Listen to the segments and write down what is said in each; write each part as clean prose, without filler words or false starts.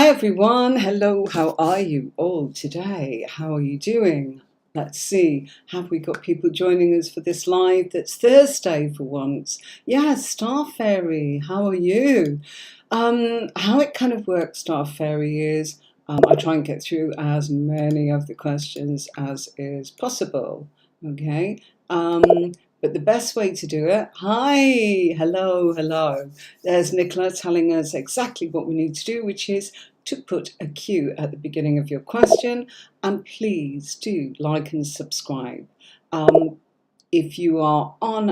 Hi everyone, hello, how are you all today? How are you doing? Let's see, have we got people joining us for this live that's Thursday for once? Yes, Star Fairy, how are you? How it kind of works, Star Fairy, is I try and get through as many of the questions as is possible, okay? But the best way to do it, hi, hello. There's Nicola telling us exactly what we need to do, which is to put a Q at the beginning of your question, and please do like and subscribe. If you are on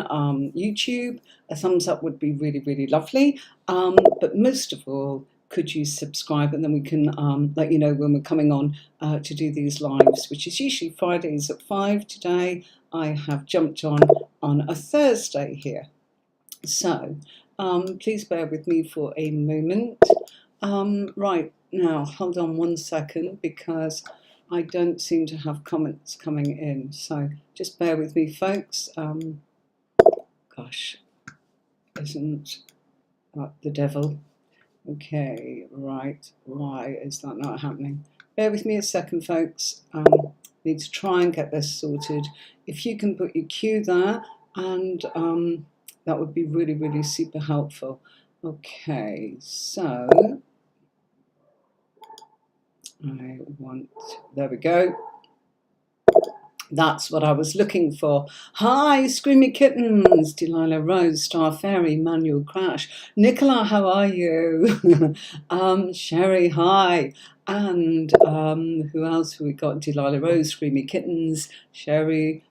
YouTube, a thumbs up would be really lovely, but most of all, could you subscribe, and then we can let you know when we're coming on to do these lives, which is usually Fridays at 5. Today I have jumped on a Thursday here, so please bear with me for a moment. Right, now hold on 1 second, because I don't seem to have comments coming in, so just bear with me, folks. Gosh, isn't that the devil? Okay, right, why is that not happening? Bear with me a second, folks. Need to try and get this sorted. If you can put your Q there, and that would be really super helpful. Okay, so there we go. That's what I was looking for. Hi, Screamy Kittens, Delilah Rose, Star Fairy, Manual Crash. Nicola, how are you? Sherry, hi. And who else have we got? Delilah Rose, Screamy Kittens, Sherry.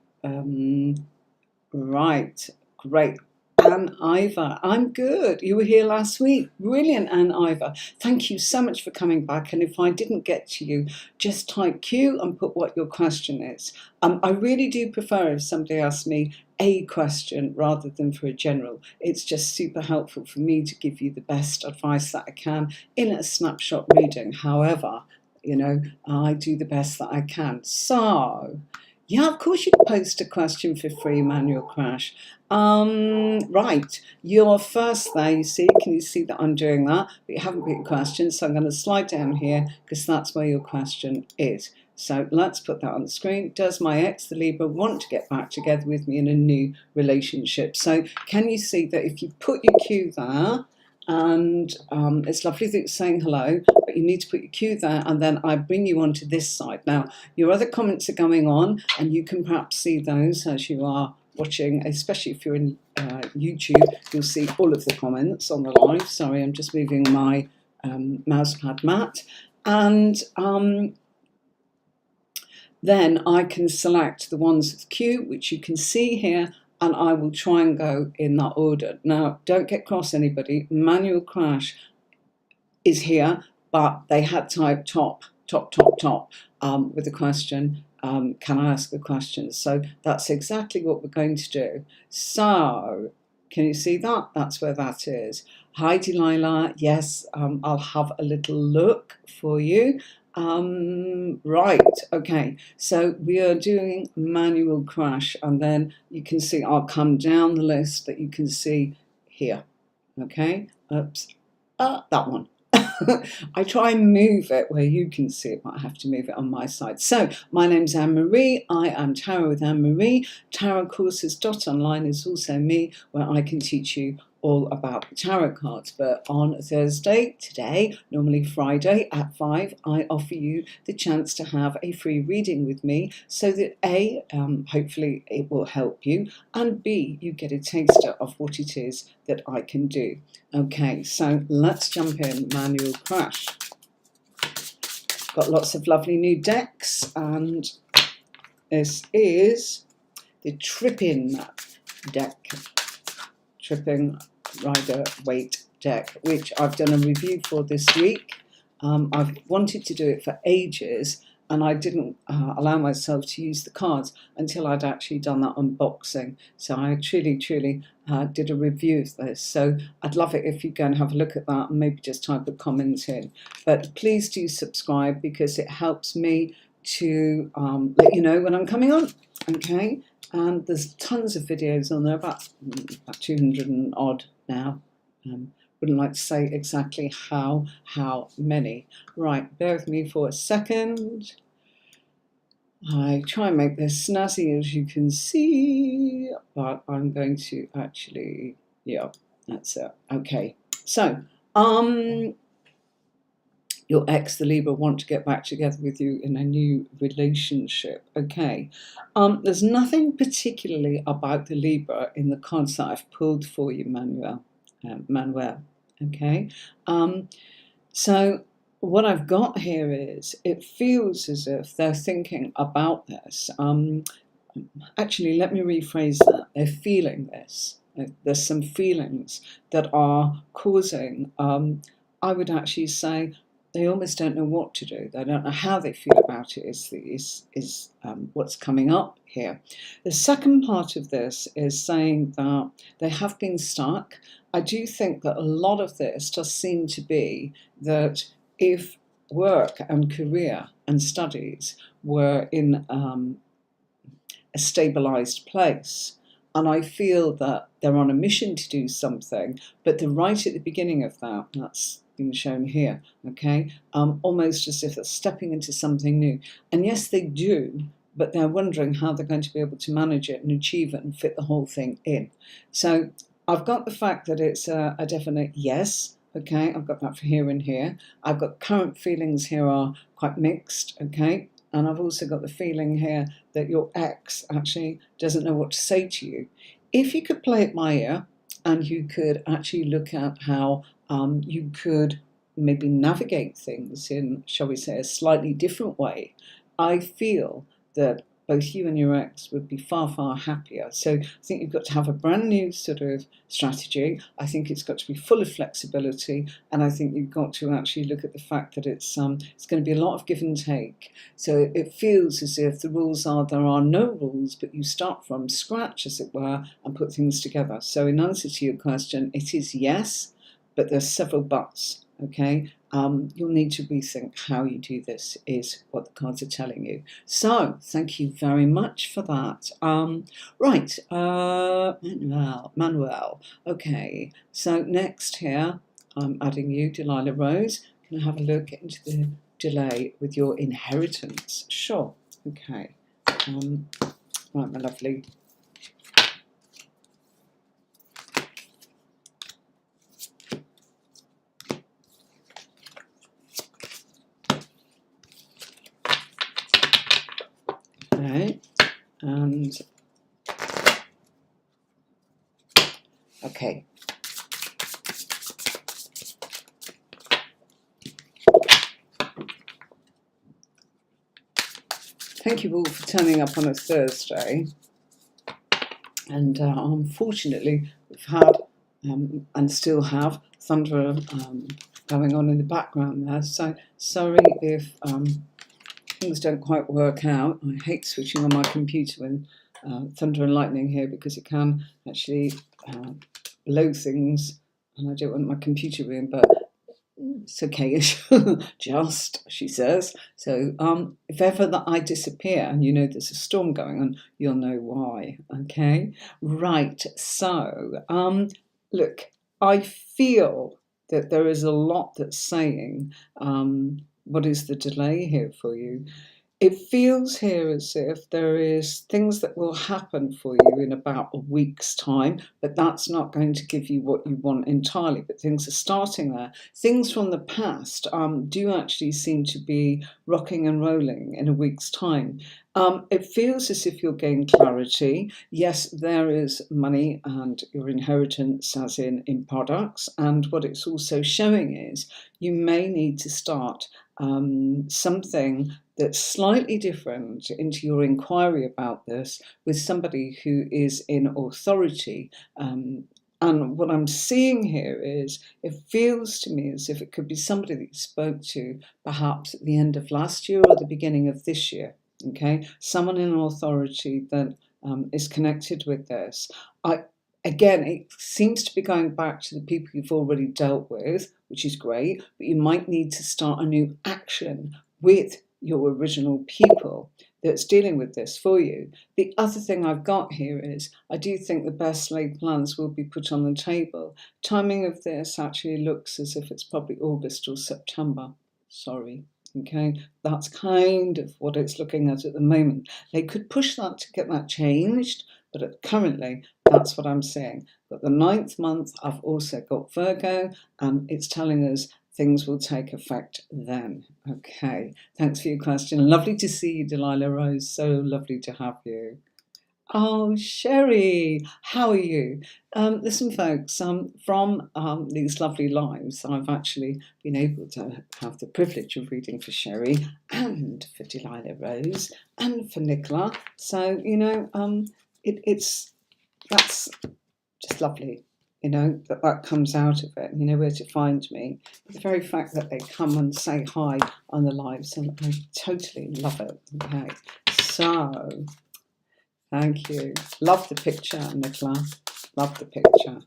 Right, great. Anne Ivor, I'm good. You were here last week. Brilliant, Anne Ivor. Thank you so much for coming back. And if I didn't get to you, just type Q and put what your question is. I really do prefer if somebody asks me a question rather than for a general. It's just super helpful for me to give you the best advice that I can in a snapshot reading. However, you know, I do the best that I can. So, yeah, of course you can post a question for free, Manual Crash. Right, you're first there, you see. Can you see that I'm doing that? But you haven't put your question, so I'm going to slide down here because that's where your question is. So let's put that on the screen. Does my ex, the Libra, want to get back together with me in a new relationship? So can you see that if you put your Q there, and it's lovely that you're saying hello, but you need to put your Q there, and then I bring you onto this side. Now, your other comments are going on, and you can perhaps see those as you are watching, especially if you're in YouTube. You'll see all of the comments on the live. Sorry, I'm just moving my mousepad mat. And then I can select the ones with Q, which you can see here, and I will try and go in that order. Now, don't get cross, anybody. Manual Crash is here, but they had typed top with the question, can I ask a question? So that's exactly what we're going to do. So, can you see that? That's where that is. Hi, Delilah. Yes, I'll have a little look for you. Right, okay, so we are doing Manual Crash, and then you can see I'll come down the list that you can see here. Okay, oops, that one. I try and move it where you can see it, but I have to move it on my side. So, my name's Anne-Marie. I am Tarot with Anne-Marie. Tarot Courses.online is also me, where I can teach you all about tarot cards. But on Thursday, today, normally Friday at 5, I offer you the chance to have a free reading with me, so that A, hopefully it will help you, and B, you get a taster of what it is that I can do. Okay, so let's jump in. Manual Crash. Got lots of lovely new decks, and this is the Tripping deck. Tripping Rider Waite deck, which I've done a review for this week. I've wanted to do it for ages, and I didn't allow myself to use the cards until I'd actually done that unboxing. So I truly did a review of this. So I'd love it if you go and have a look at that and maybe just type a comment in. But please do subscribe, because it helps me to let you know when I'm coming on. Okay, and there's tons of videos on there, about 200 and odd now. Would wouldn't like to say exactly how many. Right, bear with me for a second. I try and make this snazzy as you can see, but I'm going to actually, yeah, that's it. Okay, so your ex, the Libra, want to get back together with you in a new relationship. Okay, there's nothing particularly about the Libra in the cards that I've pulled for you, Manuel. Okay, so what I've got here is it feels as if they're thinking about this. Actually, let me rephrase that. They're feeling this. There's some feelings that are causing, I would actually say, they almost don't know what to do. They don't know how they feel about it is what's coming up here. The second part of this is saying that they have been stuck. I do think that a lot of this does seem to be that if work and career and studies were in a stabilized place, and I feel that they're on a mission to do something, but they're right at the beginning of that. That's been shown here, okay? Almost as if they're stepping into something new. And yes, they do, but they're wondering how they're going to be able to manage it and achieve it and fit the whole thing in. So I've got the fact that it's a definite yes, okay? I've got that for here and here. I've got current feelings here are quite mixed, okay? And I've also got the feeling here that your ex actually doesn't know what to say to you. If you could play it by ear and you could actually look at how you could maybe navigate things in, shall we say, a slightly different way, I feel that both you and your ex would be far, far happier. So I think you've got to have a brand new sort of strategy. I think it's got to be full of flexibility, and I think you've got to actually look at the fact that it's going to be a lot of give and take. So it feels as if the rules are there are no rules, but you start from scratch, as it were, and put things together. So in answer to your question, it is yes, but there's several buts, okay? You'll need to rethink how you do this, is what the cards are telling you. So, thank you very much for that. Right, Manuel. Okay, so next here, I'm adding you, Delilah Rose. Can I have a look into the delay with your inheritance? Sure, okay. Right, my lovely. Okay, and okay. Thank you all for turning up on a Thursday. And unfortunately, we've had and still have thunder going on in the background there. So sorry if things don't quite work out. I hate switching on my computer when thunder and lightning here, because it can actually blow things, and I don't want my computer in, but it's okay, just, she says. So if ever that I disappear and you know there's a storm going on, you'll know why, okay? Right, so look, I feel that there is a lot that's saying, what is the delay here for you? It feels here as if there is things that will happen for you in about a week's time, but that's not going to give you what you want entirely, but things are starting there. Things from the past do actually seem to be rocking and rolling in a week's time. It feels as if you'll gain clarity. Yes, there is money and your inheritance as in products, and what it's also showing is you may need to start something that's slightly different into your inquiry about this with somebody who is in authority. And what I'm seeing here is it feels to me as if it could be somebody that you spoke to perhaps at the end of last year or the beginning of this year. Okay, someone in authority that is connected with this. Again, it seems to be going back to the people you've already dealt with, which is great, but you might need to start a new action with your original people. that's dealing with this for you. The other thing I've got here is I do think the best laid plans will be put on the table. Timing of this actually looks as if it's probably August or September. Sorry. Okay, that's kind of what it's looking at the moment. They could push that to get that changed, but currently that's what I'm seeing. But the 9th month, I've also got Virgo, and it's telling us things will take effect then. Okay, thanks for your question. Lovely to see you, Delilah Rose. So lovely to have you. Oh, Sherry, how are you? Listen, folks, from these lovely lives, I've actually been able to have the privilege of reading for Sherry and for Delilah Rose and for Nicola. So, you know, that's just lovely, you know, that comes out of it. You know where to find me. The very fact that they come and say hi on the lives, and I totally love it. Okay, so... Thank you. Love the picture, Nicola. Love the picture.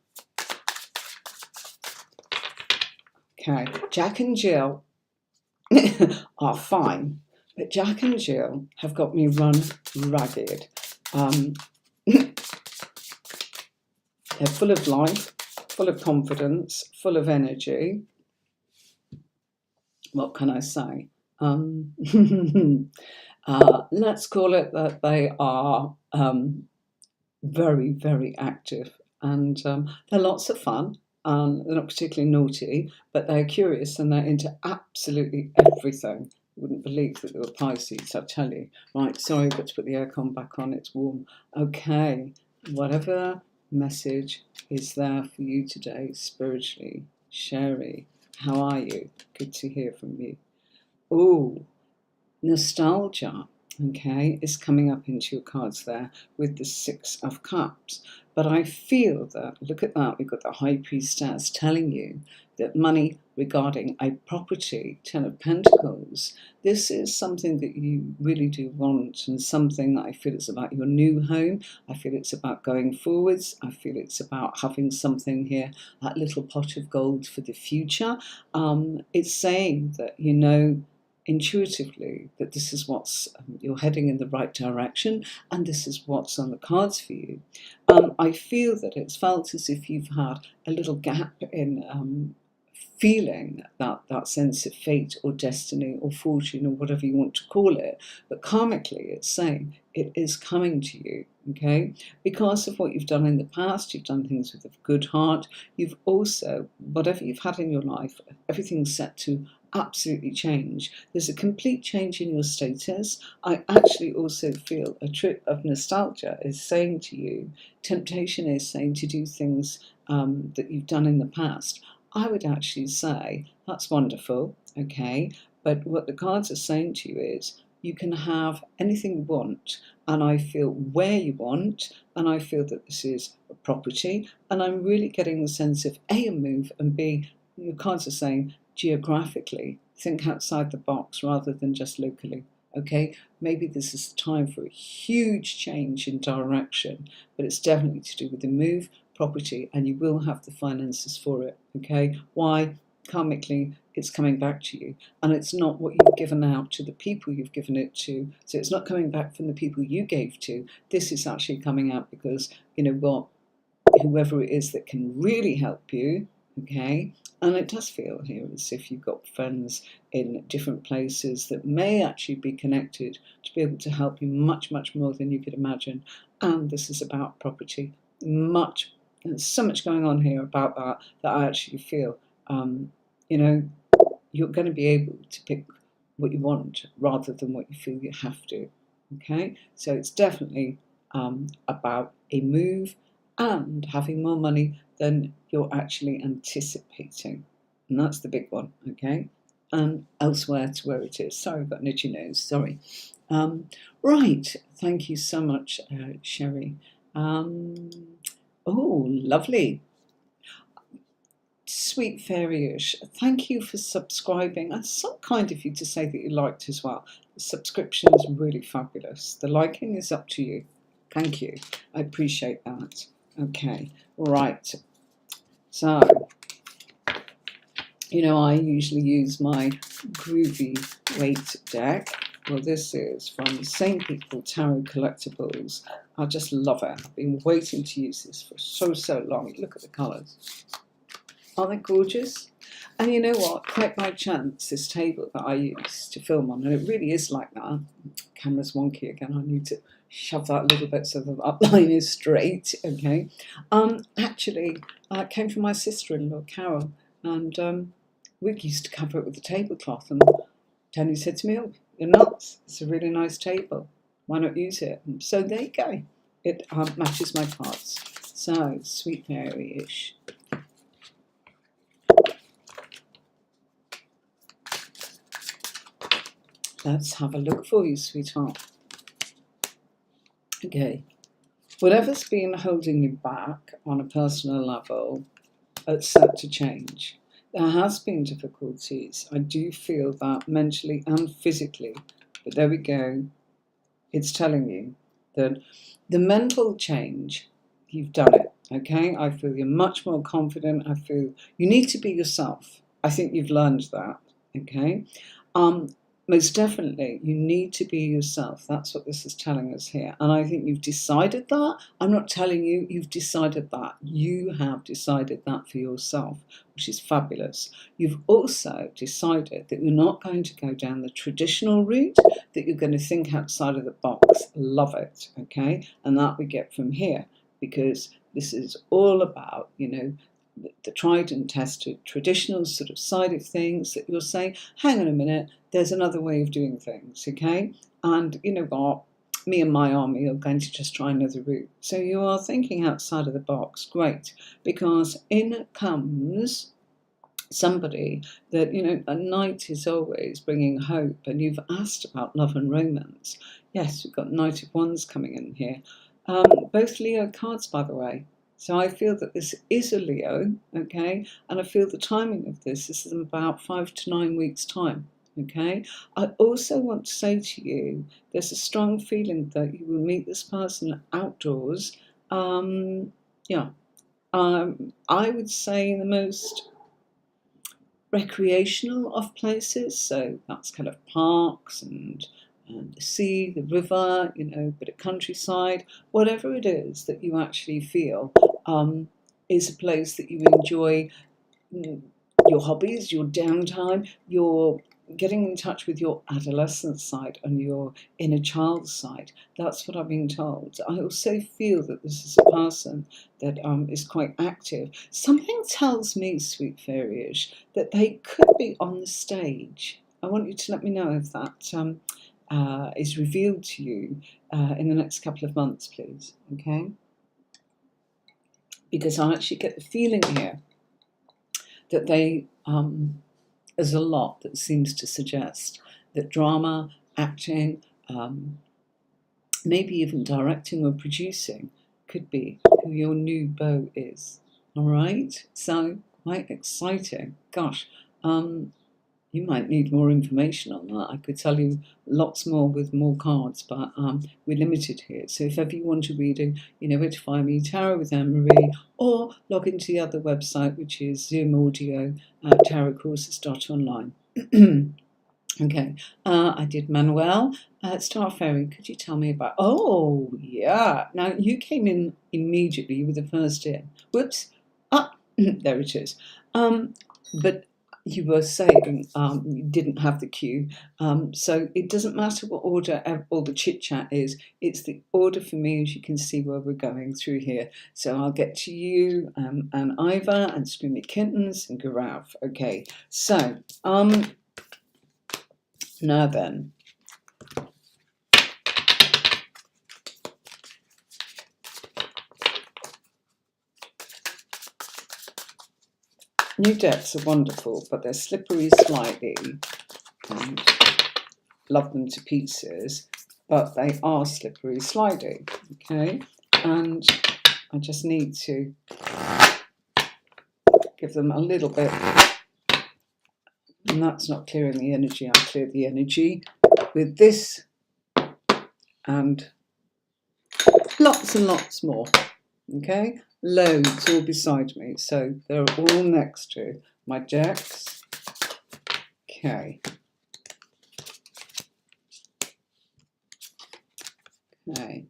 Okay, Jack and Jill are fine, but Jack and Jill have got me run ragged. They're full of life, full of confidence, full of energy. What can I say? Let's call it that they are very, very active, and they're lots of fun. They're not particularly naughty, but they're curious and they're into absolutely everything. You wouldn't believe that they were Pisces, I tell you. Right, sorry, I've got to put the aircon back on, it's warm. Okay, whatever message is there for you today spiritually, Sherry, how are you? Good to hear from you. Ooh, nostalgia, okay, is coming up into your cards there with the 6 of Cups. But I feel that, look at that, we've got the High Priestess telling you that money regarding a property, 10 of Pentacles, this is something that you really do want, and something that I feel is about your new home. I feel it's about going forwards. I feel it's about having something here, that little pot of gold for the future. It's saying that, you know, intuitively that this is what's you're heading in the right direction, and this is what's on the cards for you. I feel that it's felt as if you've had a little gap in feeling that sense of fate or destiny or fortune or whatever you want to call it, but karmically it's saying it is coming to you, okay, because of what you've done in the past. You've done things with a good heart. You've also, whatever you've had in your life, everything's set to absolutely change. There's a complete change in your status. I actually also feel a trip of nostalgia is saying to you, temptation is saying to do things that you've done in the past. I would actually say that's wonderful, okay, but what the cards are saying to you is you can have anything you want, and I feel where you want, and I feel that this is a property, and I'm really getting the sense of A, a move, and B, your cards are saying geographically, think outside the box rather than just locally, okay? Maybe this is the time for a huge change in direction, but it's definitely to do with the move, property, and you will have the finances for it, okay? Why? Karmically, it's coming back to you, and it's not what you've given out to the people you've given it to. So it's not coming back from the people you gave to. This is actually coming out because, you know what, whoever it is that can really help you, okay? And it does feel here as if you've got friends in different places that may actually be connected to be able to help you much, much more than you could imagine. And this is about property. There's so much going on here about that I actually feel, you know, you're going to be able to pick what you want rather than what you feel you have to, okay? So it's definitely about a move and having more money than you're actually anticipating. And that's the big one, okay? And elsewhere to where it is. Sorry, I've got an itchy nose, sorry. Right, thank you so much, Sherry. Oh, lovely. Sweet Fairyish, thank you for subscribing. That's so kind of you to say that you liked as well. The subscription is really fabulous. The liking is up to you. Thank you. I appreciate that. Okay, right. So, you know, I usually use my Groovy Weight deck. Well, this is from the same people, Tarot Collectibles. I just love it. I've been waiting to use this for so long. Look at the colours. Aren't they gorgeous? And you know what? Quite by chance, this table that I use to film on, and it really is like that. Camera's wonky again. I need to shove that a little bit so the upline is straight. Okay. Actually, came from my sister-in-law, Carol, and we used to cover it with a tablecloth. And Tony said to me, "Oh, you're nuts. It's a really nice table. Why not use it?" And so there you go. It matches my cards. So sweet fairy-ish. Let's have a look for you, sweetheart. Okay. Whatever's been holding you back on a personal level, it's set to change. There has been difficulties. I do feel that mentally and physically. But there we go. It's telling you that the mental change, you've done it. Okay? I feel you're much more confident. I feel you need to be yourself. I think you've learned that. Okay? Most definitely, you need to be yourself. That's what this is telling us here. And I think you've decided that. I'm not telling you, you've decided that. You have decided that for yourself, which is fabulous. You've also decided that you're not going to go down the traditional route, that you're going to think outside of the box. Love it, okay? And that we get from here, because this is all about, you know, the tried and tested traditional sort of side of things, that you're saying, hang on a minute, there's another way of doing things, okay? And you know what? Me and my army are going to just try another route. So you are thinking outside of the box. Great. Because in comes somebody that, you know, a knight is always bringing hope. And you've asked about love and romance. Yes, we've got Knight of Wands coming in here. Both Leo cards, by the way. So I feel that this is a Leo, okay? And I feel the timing of this is in about 5 to 9 weeks' time, okay? I also want to say to you, there's a strong feeling that you will meet this person outdoors. I would say the most recreational of places. So that's kind of parks and the sea, the river, you know, bit of countryside, whatever it is that you actually feel is a place that you enjoy your hobbies, your downtime, your getting in touch with your adolescent side and your inner child side. That's what I've been told. I also feel that this is a person that is quite active. Something tells me, sweet fairy-ish, that they could be on the stage. I want you to let me know if that is revealed to you in the next couple of months, please. Okay? Because I actually get the feeling here that they, there's a lot that seems to suggest that drama, acting, maybe even directing or producing could be who your new beau is. All right? So, quite exciting. Gosh, you might need more information on that. I could tell you lots more with more cards, but we're limited here. So if ever you want a reading, you know where to find me, Tarot with Anne-Marie, or log into the other website, which is Zoom Audio at tarotcourses.online. Okay, I did Manuel. Star Fairy, could you tell me about... Oh, yeah. Now, you came in immediately. You were the first in. Whoops. There it is. But you were saying you didn't have the cue. So it doesn't matter what order all the chit-chat is. It's the order for me, as you can see, where we're going through here. So I'll get to you and Iva and Screamy Kittens and Garav. Okay, so... now then, new decks are wonderful, but they're slippery slightly, and love them to pieces, but they are slippery slightly, okay? And I just need to give them a little bit, and that's not clearing the energy. I'll clear the energy with this and lots more, okay? Loads all beside me, so they're all next to my decks. Okay. Okay.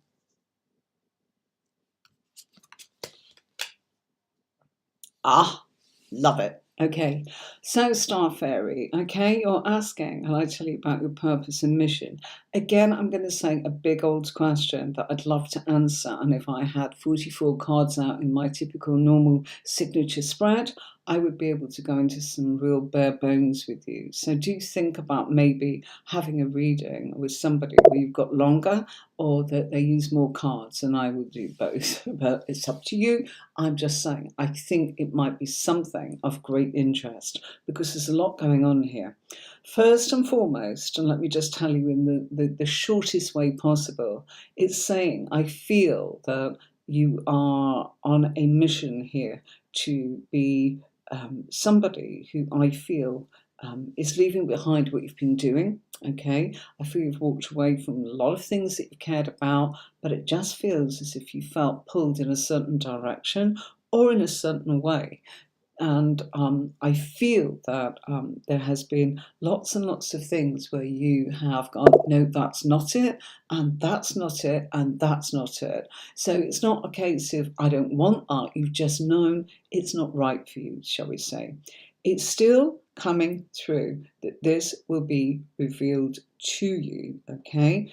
Ah, love it. Okay, so Star Fairy, okay, you're asking, and I tell you about your purpose and mission. Again, I'm going to say a big old question that I'd love to answer. And if I had 44 cards out in my typical normal signature spread, I would be able to go into some real bare bones with you. So do think about maybe having a reading with somebody where you've got longer or that they use more cards, and I will do both. But it's up to you. I'm just saying, I think it might be something of great interest because there's a lot going on here. First and foremost, and let me just tell you in the shortest way possible, it's saying, I feel that you are on a mission here to be somebody who I feel is leaving behind what you've been doing. Okay, I feel you've walked away from a lot of things that you cared about, but it just feels as if you felt pulled in a certain direction or in a certain way. And I feel that there has been lots and lots of things where you have gone, no, that's not it, and that's not it, and that's not it. So it's not a case of I don't want art. You've just known it's not right for you, shall we say. It's still coming through that this will be revealed to you, okay?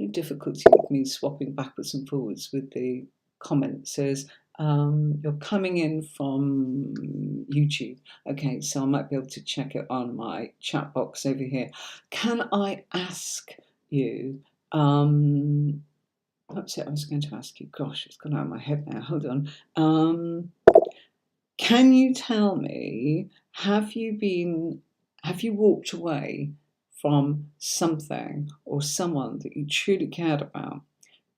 Difficulty with me swapping backwards and forwards with the comment says, you're coming in from YouTube. Okay, so I might be able to check it on my chat box over here. Can I ask you, what's it I was going to ask you? Gosh, it's gone out of my head now. Hold on. Can you tell me, have you walked away from something or someone that you truly cared about?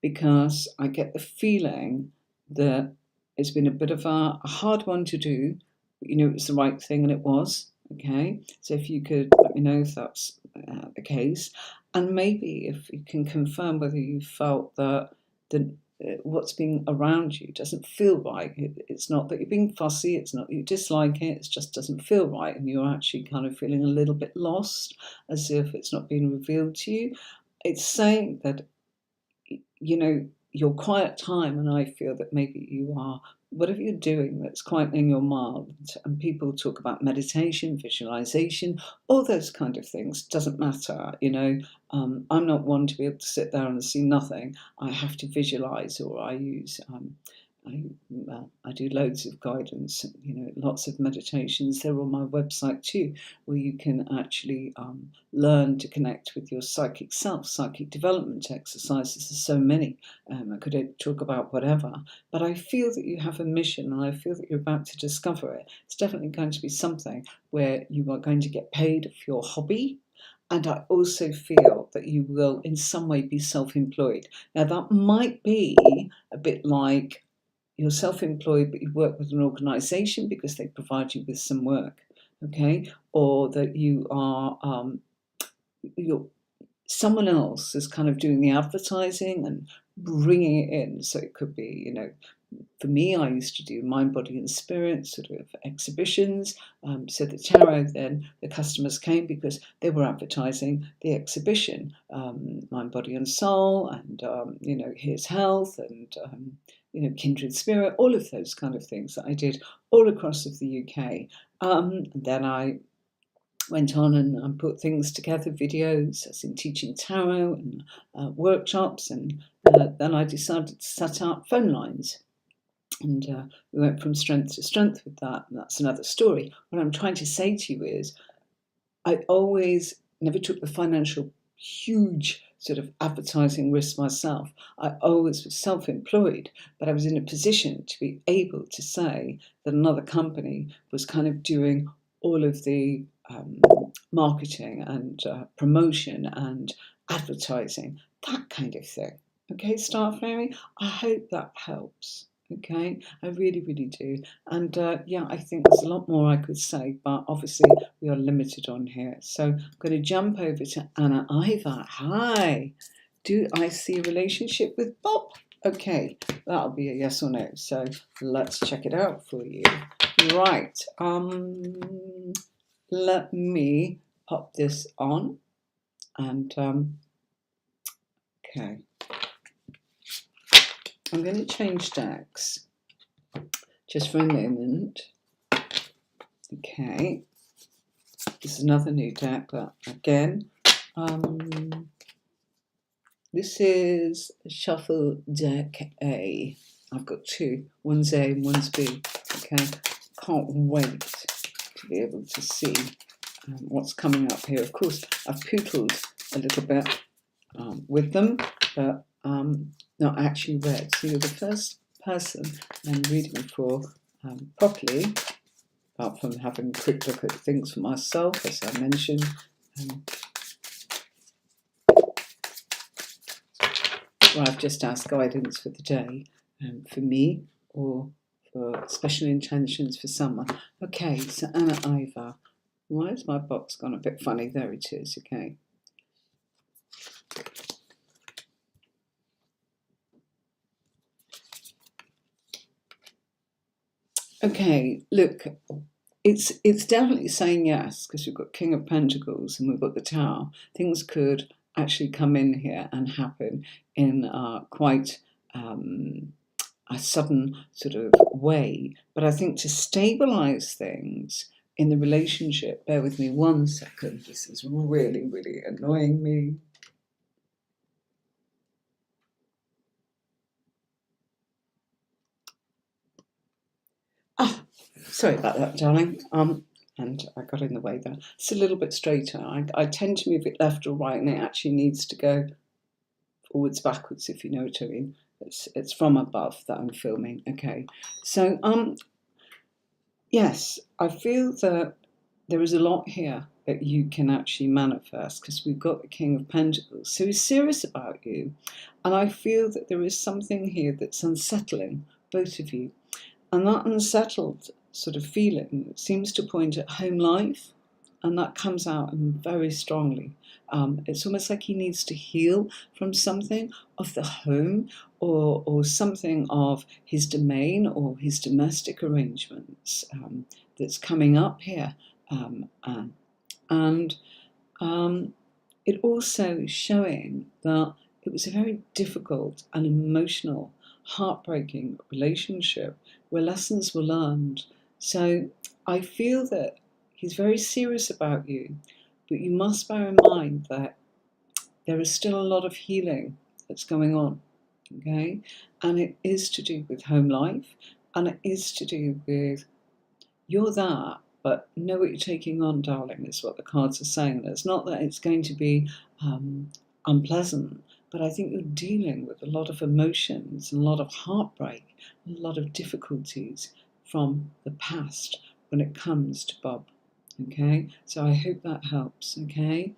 Because I get the feeling that it's been a bit of a hard one to do, but you know it's the right thing, and it was. Okay, so if you could let me know if that's the case, and maybe if you can confirm whether you felt that the what's being around you doesn't feel right. It's not that you're being fussy, it's not that you dislike it, it just doesn't feel right, and you're actually kind of feeling a little bit lost, as if it's not being revealed to you. It's saying that, you know, your quiet time, and I feel that maybe you are, whatever you're doing that's quietening your mind, and people talk about meditation, visualization, all those kind of things, doesn't matter, you know. I'm not one to be able to sit there and see nothing. I have to visualize, or I use I do loads of guidance, you know, lots of meditations. They're on my website too, where you can actually learn to connect with your psychic self, psychic development exercises. There's so many. I could talk about whatever, but I feel that you have a mission, and I feel that you're about to discover it. It's definitely going to be something where you are going to get paid for your hobby. And I also feel that you will in some way be self-employed. Now that might be a bit like you're self-employed, but you work with an organisation because they provide you with some work, okay? Or that you are you're someone else is kind of doing the advertising and bringing it in. So it could be, you know, for me, I used to do mind, body, and spirit sort of exhibitions. So the tarot, then the customers came because they were advertising the exhibition, mind, body, and soul, and you know, here's health, and you know, kindred spirit, all of those kind of things that I did all across of the UK. Then I went on and put things together, videos, as in teaching tarot and workshops, and then I decided to set up phone lines. And we went from strength to strength with that, and that's another story. What I'm trying to say to you is, I always never took the financial huge sort of advertising risk myself. I always was self-employed, but I was in a position to be able to say that another company was kind of doing all of the marketing and promotion and advertising, that kind of thing. Okay, Star Fairy, I hope that helps. Okay, I really, really do. And yeah, I think there's a lot more I could say, but obviously we are limited on here. So I'm going to jump over to Anna Iva. Hi. Do I see a relationship with Bob? Okay, that'll be a yes or no. So let's check it out for you. Right. Let me pop this on, and Okay. I'm going to change decks just for a moment. Okay. This is another new deck, but again, this is Shuffle Deck A. I've got two. One's A and one's B. Okay. Can't wait to be able to see what's coming up here. Of course, I've poodled a little bit with them, but not actually read. So you're the first person I'm reading for properly, apart from having a quick look at things for myself, as I mentioned. Where I've just asked guidance for the day, for me, or for special intentions for someone. Okay, so Anna Iva. Why has my box gone a bit funny? There it is, okay. Okay, look, it's definitely saying yes, because we've got King of Pentacles and we've got the Tower. Things could actually come in here and happen in quite a sudden sort of way. But I think to stabilize things in the relationship, bear with me 1 second, this is really, really annoying me. Sorry about that, darling. And I got in the way there. It's a little bit straighter. I tend to move it left or right, and it actually needs to go forwards, backwards, if you know what I mean. It's from above that I'm filming. Okay, so yes, I feel that there is a lot here that you can actually manifest, because we've got the King of Pentacles, so he's serious about you, and I feel that there is something here that's unsettling both of you, and that unsettled sort of feeling seems to point at home life, and that comes out very strongly. It's almost like he needs to heal from something of the home, or something of his domain or his domestic arrangements that's coming up here. And it also showing that it was a very difficult and emotional, heartbreaking relationship where lessons were learned. So I feel that he's very serious about you, but you must bear in mind that there is still a lot of healing that's going on, okay? And it is to do with home life, and it is to do with you're that, but know what you're taking on, darling, is what the cards are saying. It's not that it's going to be unpleasant, but I think you're dealing with a lot of emotions, a lot of heartbreak, a lot of difficulties from the past when it comes to Bob. Okay, so I hope that helps. Okay,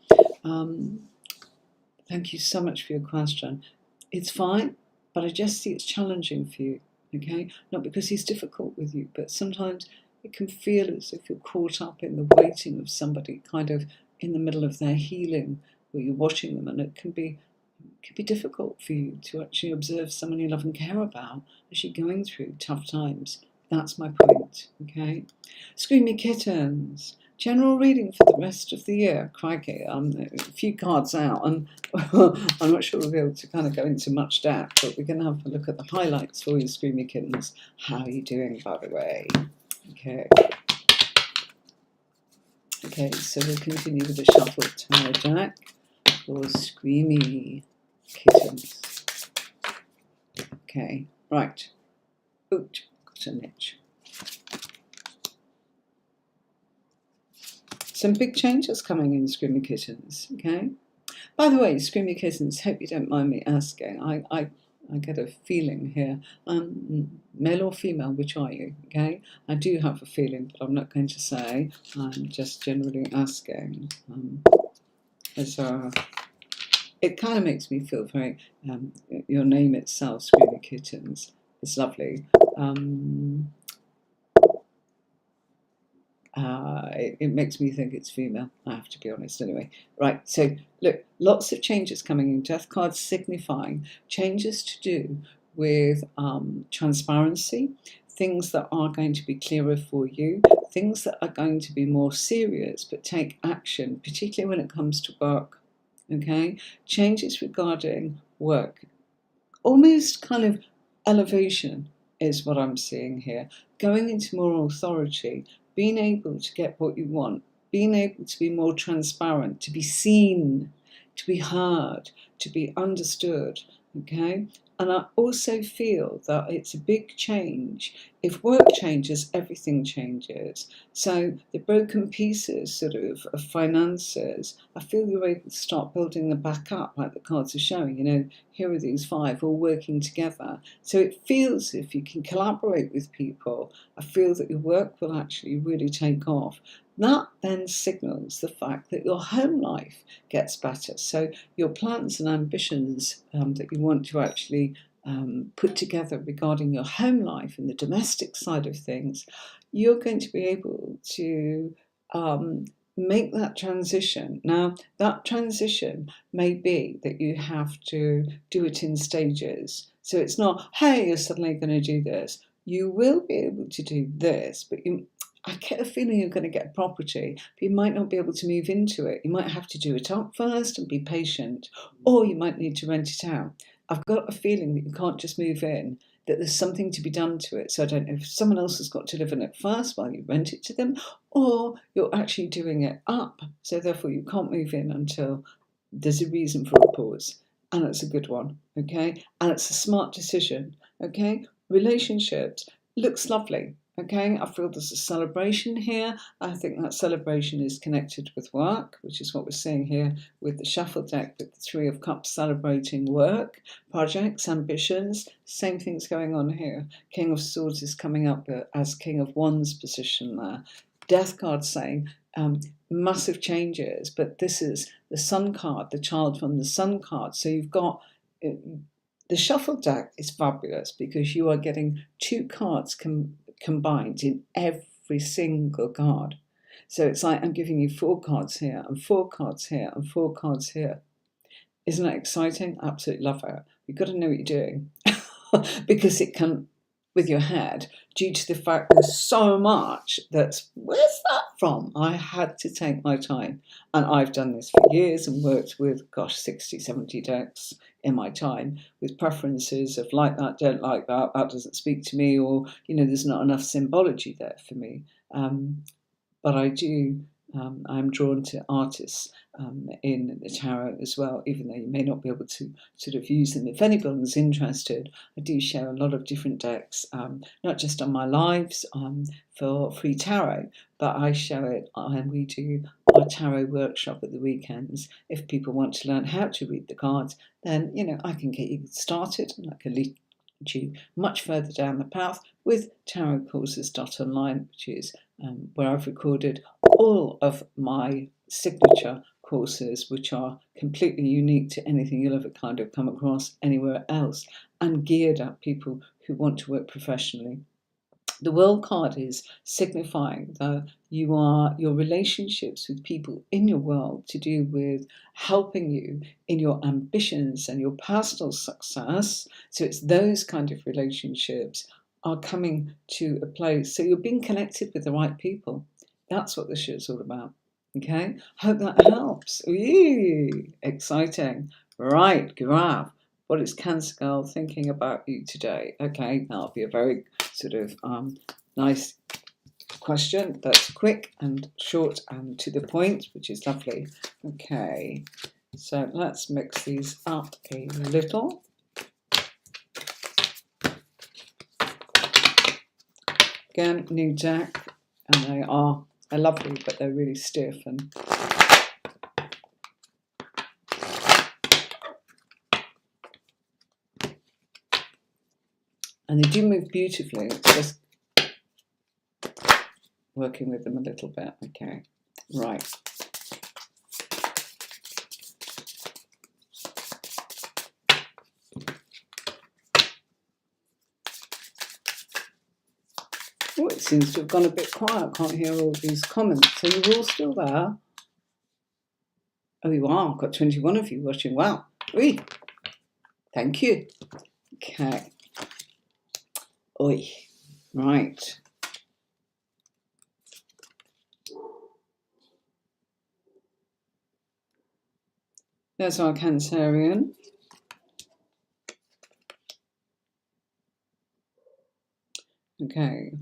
thank you so much for your question. It's fine, but I just see it's challenging for you. Okay, not because he's difficult with you, but sometimes it can feel as if you're caught up in the waiting of somebody, kind of in the middle of their healing, where you're watching them, and it can be difficult for you to actually observe someone you love and care about as you're going through tough times. That's my point, okay? Screamy Kittens. General reading for the rest of the year. Crikey, a few cards out, and I'm not sure we'll be able to kind of go into much depth, but we're going to have a look at the highlights for you, Screamy Kittens. How are you doing, by the way? Okay. Okay, so we'll continue with the Shuffle Tower Jack for Screamy Kittens. Okay, right. Oot, got an itch. Some big changes coming in, Screamy Kittens, okay? By the way, Screamy Kittens, hope you don't mind me asking, I get a feeling here. Male or female, which are you, okay? I do have a feeling, but I'm not going to say. I'm just generally asking. It kind of makes me feel very, your name itself, Screamy Kittens, is lovely. It makes me think it's female, I have to be honest anyway. Right, so look, lots of changes coming in. Death cards signifying changes to do with transparency, things that are going to be clearer for you, things that are going to be more serious but take action, particularly when it comes to work. Okay, changes regarding work. Almost kind of elevation is what I'm seeing here. Going into more authority, being able to get what you want, being able to be more transparent, to be seen, to be heard, to be understood, okay? And I also feel that it's a big change. If work changes, everything changes. So the broken pieces sort of finances, I feel you're able to start building them back up, like the cards are showing. You know, here are these 5 all working together. So it feels if you can collaborate with people, I feel that your work will actually really take off. That then signals the fact that your home life gets better. So your plans and ambitions that you want to actually put together regarding your home life and the domestic side of things, you're going to be able to make that transition. Now, that transition may be that you have to do it in stages. So it's not, hey, you're suddenly going to do this. You will be able to do this, but I get a feeling you're going to get property, but you might not be able to move into it. You might have to do it up first and be patient, or you might need to rent it out. I've got a feeling that you can't just move in, that there's something to be done to it. So I don't know if someone else has got to live in it first while you rent it to them, or you're actually doing it up. So therefore you can't move in until there's a reason for a pause. And it's a good one, okay? And it's a smart decision, okay? Relationships looks lovely. Okay, I feel there's a celebration here. I think that celebration is connected with work, which is what we're seeing here with the shuffle deck with the 3 of Cups celebrating work, projects, ambitions. Same things going on here. King of Swords is coming up as King of Wands position there. Death card saying massive changes, but this is the Sun card, the child from the Sun card. So you've got the shuffle deck is fabulous because you are getting 2 cards combined in every single card. So it's like I'm giving you 4 cards here and 4 cards here and 4 cards here. Isn't that exciting? I absolutely love it. You've got to know what you're doing because it can, with your head, due to the fact there's so much that's, where's that from? I had to take my time. And I've done this for years and worked with, 60, 70 decks in my time with preferences of like that, don't like that, that doesn't speak to me, or, there's not enough symbology there for me. But I do, I'm drawn to artists in the tarot as well, even though you may not be able to sort of use them. If anyone's interested, I do share a lot of different decks, not just on my lives for free tarot, but I share it and we do our tarot workshop at the weekends. If people want to learn how to read the cards, then, I can get you started and I can lead you much further down the path with tarotcourses.online, which is where I've recorded all of my signature courses, which are completely unique to anything you'll ever kind of come across anywhere else, and geared at people who want to work professionally. The World card is signifying that your relationships with people in your world to do with helping you in your ambitions and your personal success. So it's those kind of relationships are coming to a place. So you're being connected with the right people. That's what this shit's all about. Okay? Hope that helps. Ooh, exciting. Right, Gaurav. What is Cancer Girl thinking about you today? Okay, that'll be a very sort of nice question that's quick and short and to the point, which is lovely. Okay, so let's mix these up a little. Again, new deck, and they're lovely, but they're really stiff and they do move beautifully. It's just working with them a little bit. Okay, right. Oh, it seems to have gone a bit quiet. I can't hear all these comments. Are you all still there? Oh, you are. I've got 21 of you watching. Wow. Oi. Thank you. Okay. Oi. Right. There's our Cancerian. Okay.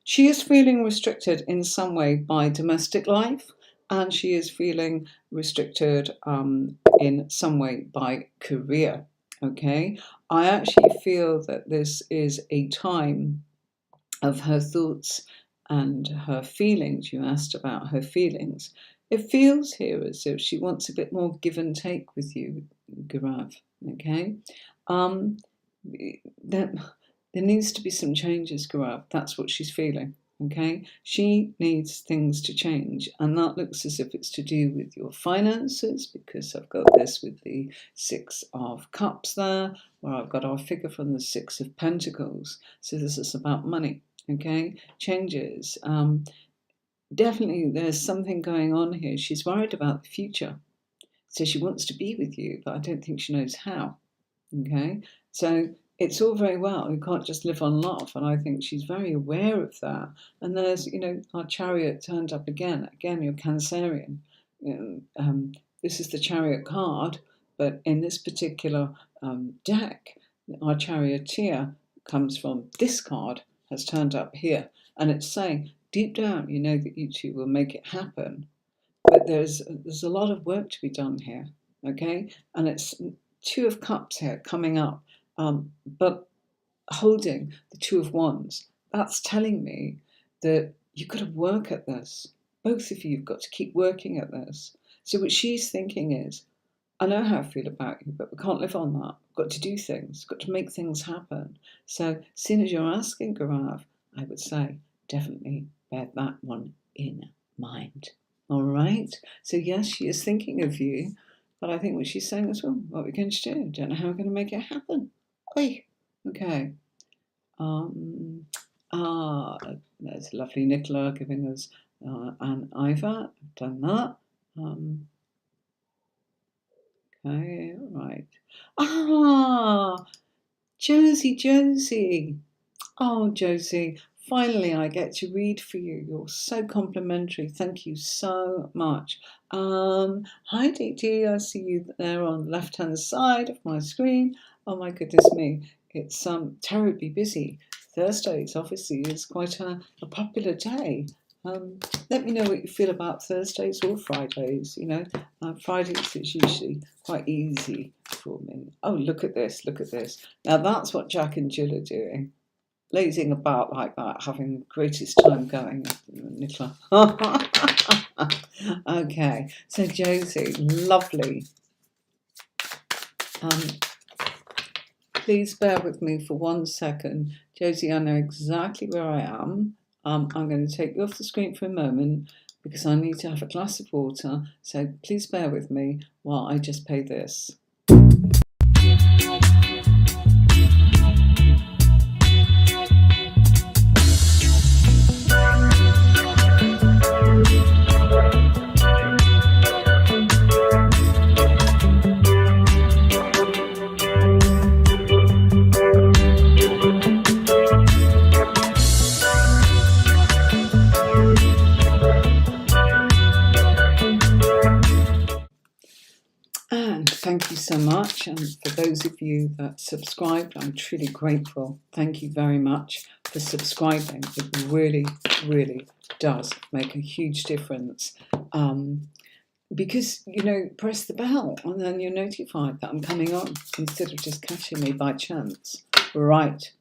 She is feeling restricted in some way by domestic life, and she is feeling restricted in some way by career. Okay. I actually feel that this is a time of her thoughts and her feelings. You asked about her feelings. It feels here as if she wants a bit more give and take with you, Gaurav. Okay. Um, that there needs to be some changes, Gaurav. That's what she's feeling. Okay, she needs things to change, and that looks as if it's to do with your finances, because I've got this with the Six of Cups there, where I've got our figure from the Six of Pentacles. So this is about money. Okay, changes. Definitely, there's something going on here. She's worried about the future, so she wants to be with you, but I don't think she knows how. Okay, so it's all very well. You can't just live on love, and I think she's very aware of that. And there's, our Chariot turned up again. Again, you're Cancerian. This is the Chariot card, but in this particular deck, our Charioteer comes from this card, has turned up here, and it's saying deep down, you know that you two will make it happen, but there's a lot of work to be done here. Okay, and it's Two of Cups here coming up, but holding the Two of Wands. That's telling me that you've got to work at this. Both of you have got to keep working at this. So what she's thinking is, I know how I feel about you, but we can't live on that. We've got to do things, got to make things happen. So as soon as you're asking, Gaurav, I would say definitely bear that one in mind. All right. So yes, she is thinking of you, but I think what she's saying as well, what we're going to do, don't know how we're going to make it happen. Oi. Okay. There's lovely Nicola giving us an Iva. I've done that. Okay, right. Josie. Oh, Josie, finally I get to read for you. You're so complimentary. Thank you so much. Hi, DT. I see you there on the left-hand side of my screen. Oh, my goodness me. It's terribly busy. Thursdays, obviously, is quite a popular day. Let me know what you feel about Thursdays or Fridays. Fridays is usually quite easy for me. Oh, look at this. Now that's what Jack and Jill are doing. Lazing about like that, having the greatest time going, Nicola. Okay, so Josie, lovely. Please bear with me for 1 second. Josie, I know exactly where I am. I'm going to take you off the screen for a moment because I need to have a glass of water. So please bear with me while I just pay this. And thank you so much. And for those of you that subscribed, I'm truly grateful. Thank you very much for subscribing. It really, really does make a huge difference. Because, press the bell and then you're notified that I'm coming on instead of just catching me by chance. Right.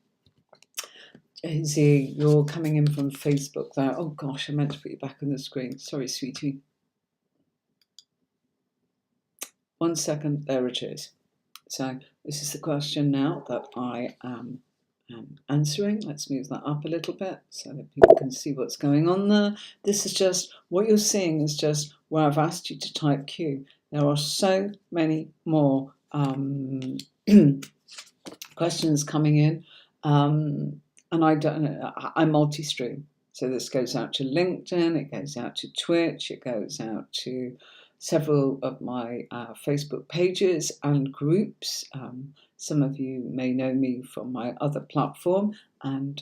Izzy, you're coming in from Facebook there. Oh gosh, I meant to put you back on the screen. Sorry, sweetie. 1 second, there it is. So this is the question now that I am answering. Let's move that up a little bit so that people can see what's going on there. This is just, what you're seeing is just where I've asked you to type Q. There are so many more questions coming in. And I don't know, I'm multi-stream. So this goes out to LinkedIn, it goes out to Twitch, it goes out to several of my Facebook pages and groups. Some of you may know me from my other platform, and